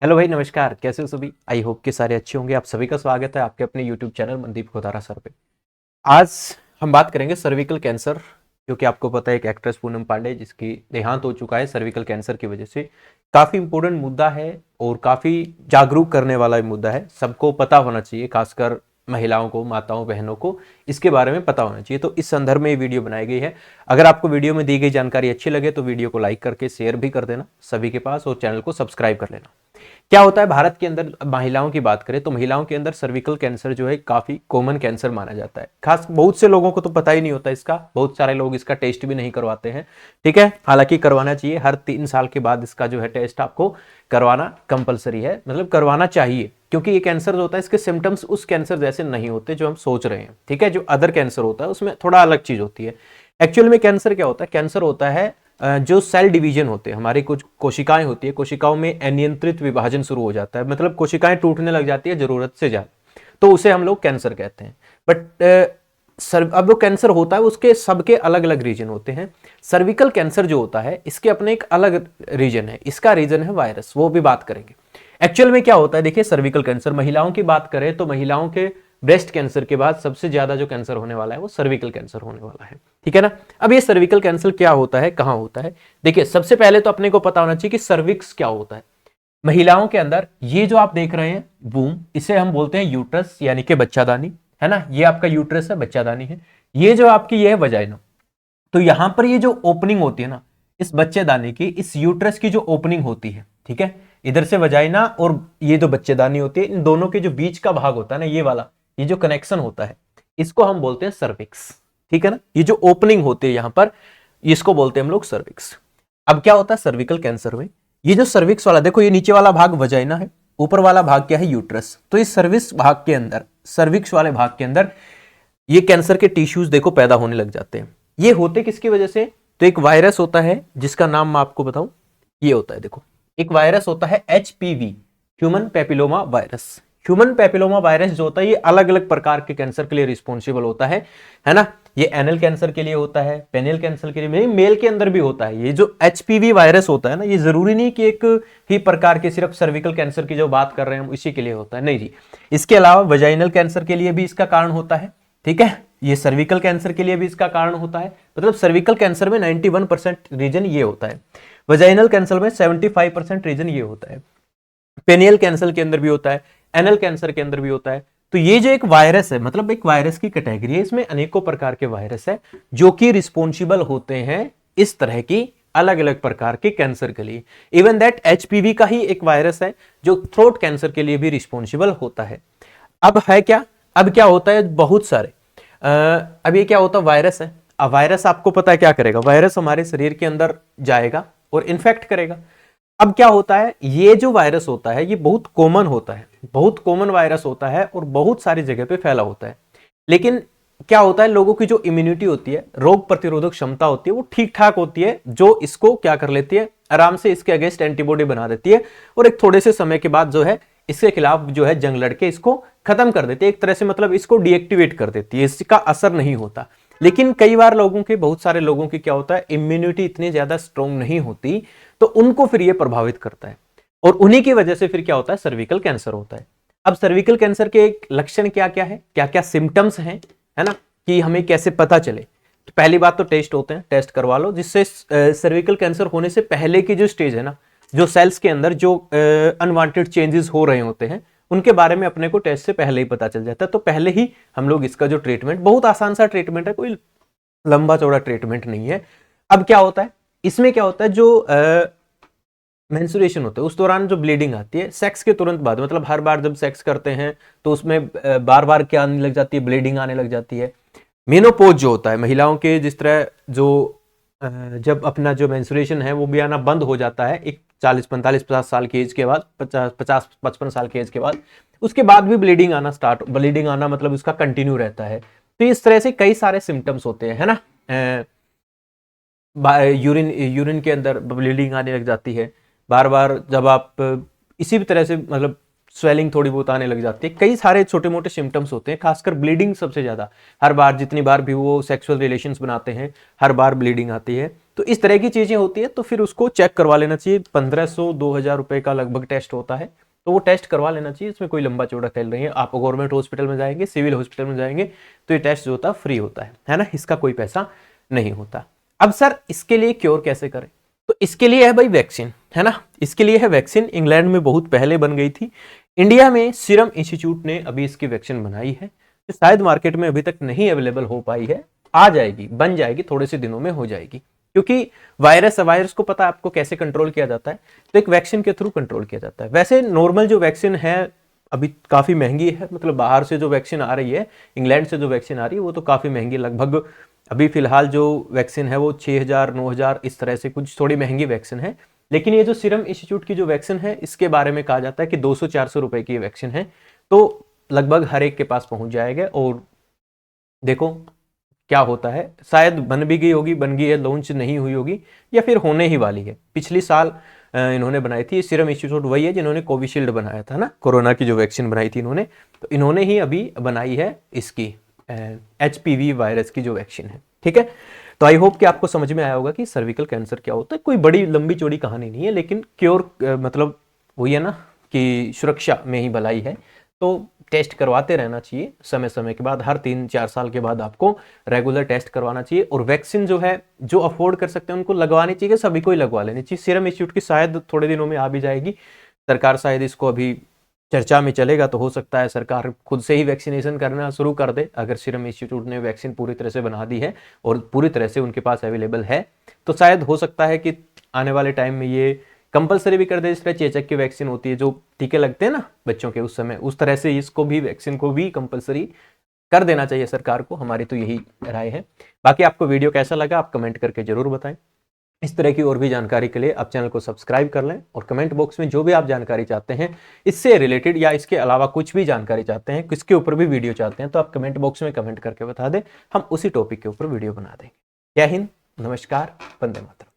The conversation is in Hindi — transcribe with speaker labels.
Speaker 1: हेलो भाई, नमस्कार। कैसे हो सभी? आई होप कि सारे अच्छे होंगे। आप सभी का स्वागत है आपके अपने यूट्यूब चैनल मनदीप खोदारा सर पे। आज हम बात करेंगे सर्विकल कैंसर, क्योंकि आपको पता है एक एक्ट्रेस पूनम पांडे जिसकी देहांत हो चुका है सर्विकल कैंसर की वजह से। काफ़ी इंपॉर्टेंट मुद्दा है और काफ़ी जागरूक करने वाला मुद्दा है। सबको पता होना चाहिए, खासकर महिलाओं को, माताओं, बहनों को इसके बारे में पता होना चाहिए। तो इस संदर्भ में ये वीडियो बनाई गई है। अगर आपको वीडियो में दी गई जानकारी अच्छी लगे तो वीडियो को लाइक करके शेयर भी कर देना सभी के पास, और चैनल को सब्सक्राइब कर लेना। क्या होता है भारत के अंदर, महिलाओं की बात करें तो महिलाओं के अंदर सर्विकल कैंसर जो है काफी कॉमन कैंसर माना जाता है। खास बहुत से लोगों को तो पता ही नहीं होता इसका, बहुत सारे लोग इसका टेस्ट भी नहीं करवाते हैं। ठीक है, हालांकि करवाना चाहिए। हर 3 साल के बाद इसका जो है टेस्ट आपको करवाना कंपलसरी है, मतलब करवाना चाहिए, क्योंकि ये कैंसर जो होता है इसके सिम्टम्स उस कैंसर जैसे नहीं होते जो हम सोच रहे हैं। ठीक है, जो अदर कैंसर होता है उसमें थोड़ा अलग चीज होती है। एक्चुअल में कैंसर क्या होता है? कैंसर होता है जो सेल डिवीजन होते हैं, हमारी कुछ कोशिकाएं होती है, कोशिकाओं में अनियंत्रित विभाजन शुरू हो जाता है, मतलब कोशिकाएं टूटने लग जाती है जरूरत से ज्यादा, तो उसे हम लोग कैंसर कहते हैं। बट अब वो कैंसर होता है उसके सबके अलग अलग रीजन होते हैं। सर्विकल कैंसर जो होता है इसके अपने एक अलग रीजन है, इसका रीजन है वायरस, वो भी बात करेंगे। एक्चुअल में क्या होता है, देखिए सर्विकल कैंसर, महिलाओं की बात करें तो महिलाओं के ब्रेस्ट कैंसर के बाद सबसे ज्यादा जो कैंसर होने वाला है वो सर्विकल कैंसर होने वाला है। ठीक है ना। अब ये सर्विकल कैंसर क्या होता है, कहां होता है? देखिए, सबसे पहले तो अपने को पता होना चाहिए कि सर्विक्स क्या होता है। महिलाओं के अंदर ये जो आप देख रहे हैं बूम, इसे हम बोलते हैं यूट्रस, यानी कि बच्चादानी, है ना। ये आपका यूट्रस है, बच्चादानी है। ये जो आपकी ये है वजाइना। तो यहां पर ये जो ओपनिंग होती है ना, इस बच्चेदानी की, इस यूट्रस की जो ओपनिंग होती है, ठीक है, इधर से वजाइना और ये जो बच्चेदानी होती है, इन दोनों के जो बीच का भाग होता है ना, ये वाला, ये जो कनेक्शन होता है, इसको हम बोलते हैं सर्विक्स। ठीक है ना। ये जो ओपनिंग होती है यहां पर, इसको बोलते हैं हम लोग सर्विक्स। अब क्या होता है सर्विकल कैंसर में, ये जो सर्विक्स वाला, देखो ये नीचे वाला भाग वजाइना है, ऊपर वाला भाग क्या है? यूट्रस। तो इस सर्विक्स भाग के अंदर, सर्विक्स वाले भाग के अंदर ये कैंसर के टिश्यूज देखो पैदा होने लग जाते हैं। ये होते किसकी वजह से? तो एक वायरस होता है जिसका नाम मैं आपको बताऊं, ये होता है, देखो एक वायरस होता है HPV, human papilloma virus. Human papilloma virus जो होता है ये अलग अलग प्रकार के कैंसर के लिए रिस्पॉन्सिबल होता है ना। ये एनल कैंसर के लिए होता है, पेनियल कैंसर के लिए, मेल के अंदर भी होता है। ये जो HPV वायरस होता है ना, ये जरूरी नहीं कि एक ही प्रकार के, सिर्फ सर्विकल कैंसर की जो बात कर रहे हैं हम इसी के लिए होता है, नहीं जी। इसके अलावा वजाइनल कैंसर के लिए भी इसका कारण होता है। ठीक है, ये सर्विकल कैंसर के लिए भी इसका कारण होता है। मतलब सर्विकल कैंसर में 91% रीजन ये होता है, वजाइनल कैंसर में 75% रीजन ये होता है, पेनियल कैंसर के अंदर भी होता है, एनल कैंसर के अंदर भी होता है। तो ये जो एक वायरस है, मतलब एक वायरस की कैटेगरी है, इसमें अनेकों प्रकार के वायरस है जो कि रिस्पॉन्सिबल होते हैं इस तरह की अलग अलग प्रकार के कैंसर के लिए। इवन दैट HPV का ही एक वायरस है जो थ्रोट कैंसर के लिए भी रिस्पॉन्सिबल होता है। अब है क्या, अब क्या होता है, बहुत सारे अब ये क्या होता है, वायरस है। अब वायरस आपको पता है क्या करेगा, वायरस हमारे शरीर के अंदर जाएगा और इन्फेक्ट करेगा। अब क्या होता है, ये जो वायरस होता है ये बहुत कॉमन होता है, बहुत कॉमन वायरस होता है और बहुत सारी जगह पे फैला होता है। लेकिन क्या होता है, लोगों की जो इम्यूनिटी होती है, रोग प्रतिरोधक क्षमता होती है, वो ठीक ठाक होती है, जो इसको क्या कर लेती है, आराम से इसके अगेंस्ट एंटीबॉडी बना देती है, और एक थोड़े से समय के बाद जो है इसके खिलाफ जो है जंग लड़के इसको खत्म कर देती है, एक तरह से मतलब इसको डीएक्टिवेट कर देती है, इसका असर नहीं होता। लेकिन कई बार लोगों के, बहुत सारे लोगों की क्या होता है, इम्यूनिटी इतनी ज्यादा स्ट्रॉन्ग नहीं होती, तो उनको फिर ये प्रभावित करता है, और उन्हीं की वजह से फिर क्या होता है, सर्विकल कैंसर होता है। अब सर्विकल कैंसर के लक्षण क्या क्या है, क्या क्या सिम्टम्स हैं, है ना, कि हमें कैसे पता चले। तो पहली बात तो टेस्ट होते हैं, टेस्ट करवा लो, जिससे सर्विकल कैंसर होने से पहले की जो स्टेज है ना, जो सेल्स के अंदर जो अनवांटेड चेंजेस हो रहे होते हैं, उनके बारे में अपने को टेस्ट से पहले ही पता चल जाता है। तो पहले ही हम लोग इसका जो ट्रीटमेंट, बहुत आसान सा ट्रीटमेंट है, कोई लंबा चौड़ा ट्रीटमेंट नहीं है। अब क्या होता है, इसमें क्या होता है, जो मेंस्ट्रुएशन होता है उस दौरान जो ब्लीडिंग आती है, सेक्स के तुरंत बाद, मतलब हर बार जब सेक्स करते हैं तो उसमें बार बार क्या आने लग जाती है, ब्लीडिंग आने लग जाती है। मेनोपोज जो होता है महिलाओं के, जिस तरह जो जब अपना जो मेंस्ट्रुएशन है वो भी आना बंद हो जाता है, एक 40-45-50 साल की एज के बाद, 50-55 साल की एज के बाद, उसके बाद भी ब्लीडिंग आना स्टार्ट, ब्लीडिंग आना मतलब उसका कंटिन्यू रहता है। तो इस तरह से कई सारे सिम्टम्स होते हैं, है ना। यूरिन यूरिन के अंदर ब्लीडिंग आने लग जाती है बार बार, जब आप इसी भी तरह से मतलब स्वेलिंग थोड़ी बहुत आने लग जाती है, कई सारे छोटे मोटे सिम्टम्स होते हैं, खासकर ब्लीडिंग सबसे ज्यादा। हर बार जितनी बार भी वो सेक्सुअल रिलेशंस बनाते हैं, हर बार ब्लीडिंग आती है। तो इस तरह की चीजें होती है, तो फिर उसको चेक करवा लेना चाहिए। 1500-2000 रुपए का लगभग टेस्ट होता है, तो वो टेस्ट करवा लेना चाहिए। इसमें कोई लंबा चौड़ा खेल नहीं है। आप गवर्नमेंट हॉस्पिटल में जाएंगे, सिविल हॉस्पिटल में जाएंगे, तो ये टेस्ट जो होता है फ्री होता है ना, इसका कोई पैसा नहीं होता। अब सर इसके लिए क्योर कैसे करें? तो इसके लिए है भाई वैक्सीन, है ना, इसके लिए है वैक्सीन। इंग्लैंड में बहुत पहले बन गई थी, इंडिया में सीरम इंस्टीट्यूट ने अभी इसकी वैक्सीन बनाई है, जो शायद मार्केट में अभी तक नहीं अवेलेबल हो पाई है, आ जाएगी, बन जाएगी, थोड़े से दिनों में हो जाएगी। क्योंकि वायरस को पता है आपको कैसे कंट्रोल किया जाता है, तो एक वैक्सीन के थ्रू कंट्रोल किया जाता है। वैसे नॉर्मल जो वैक्सीन है अभी काफी महंगी है, मतलब बाहर से जो वैक्सीन आ रही है, इंग्लैंड से जो वैक्सीन आ रही है, वो तो काफी महंगी, लगभग अभी फिलहाल जो वैक्सीन है वो 6000 9000 इस तरह से कुछ थोड़ी महंगी वैक्सीन है। लेकिन ये जो सीरम इंस्टीट्यूट की जो वैक्सीन है, इसके बारे में कहा जाता है कि 200-400 रुपए की वैक्सीन है, तो लगभग हर एक के पास पहुंच जाएगा। और देखो क्या होता है, शायद बन भी गई होगी, बन गई है, लॉन्च नहीं हुई होगी, या फिर होने ही वाली है। पिछली साल इन्होंने बनाई थी, सीरम इंस्टीट्यूट वही है जिन्होंने कोविशील्ड बनाया था ना, कोरोना की जो वैक्सीन बनाई थी इन्होंने, तो इन्होंने ही अभी बनाई है इसकी HPV वायरस की जो वैक्सीन है। ठीक है, तो आई होप कि आपको समझ में आया होगा कि सर्विकल कैंसर क्या होता है। कोई बड़ी लंबी चौड़ी कहानी नहीं है, लेकिन क्योर मतलब वही है ना कि सुरक्षा में ही भलाई है। तो टेस्ट करवाते रहना चाहिए समय समय के बाद, हर 3-4 साल के बाद आपको रेगुलर टेस्ट करवाना चाहिए। और वैक्सीन जो है, जो अफोर्ड कर सकते हैं उनको लगवानी चाहिए, सभी को ही लगवा लेनी चाहिए। सीरम इंस्टीट्यूट की शायद थोड़े दिनों में आ भी जाएगी, सरकार शायद इसको अभी चर्चा में चलेगा, तो हो सकता है सरकार खुद से ही वैक्सीनेशन करना शुरू कर दे। अगर सीरम इंस्टीट्यूट ने वैक्सीन पूरी तरह से बना दी है और पूरी तरह से उनके पास अवेलेबल है, तो शायद हो सकता है कि आने वाले टाइम में ये कंपलसरी भी कर दे। जिस तरह चेचक की वैक्सीन होती है, जो टीके लगते हैं ना बच्चों के उस समय, उस तरह से इसको भी, वैक्सीन को भी कंपलसरी कर देना चाहिए सरकार को। हमारी तो यही राय है। बाकी आपको वीडियो कैसा लगा आप कमेंट करके जरूर बताएं। इस तरह की और भी जानकारी के लिए आप चैनल को सब्सक्राइब कर लें, और कमेंट बॉक्स में जो भी आप जानकारी चाहते हैं इससे रिलेटेड, या इसके अलावा कुछ भी जानकारी चाहते हैं, किसके ऊपर भी वीडियो चाहते हैं, तो आप कमेंट बॉक्स में कमेंट करके बता दें, हम उसी टॉपिक के ऊपर वीडियो बना देंगे। जय हिंद, नमस्कार, वंदे मातरम।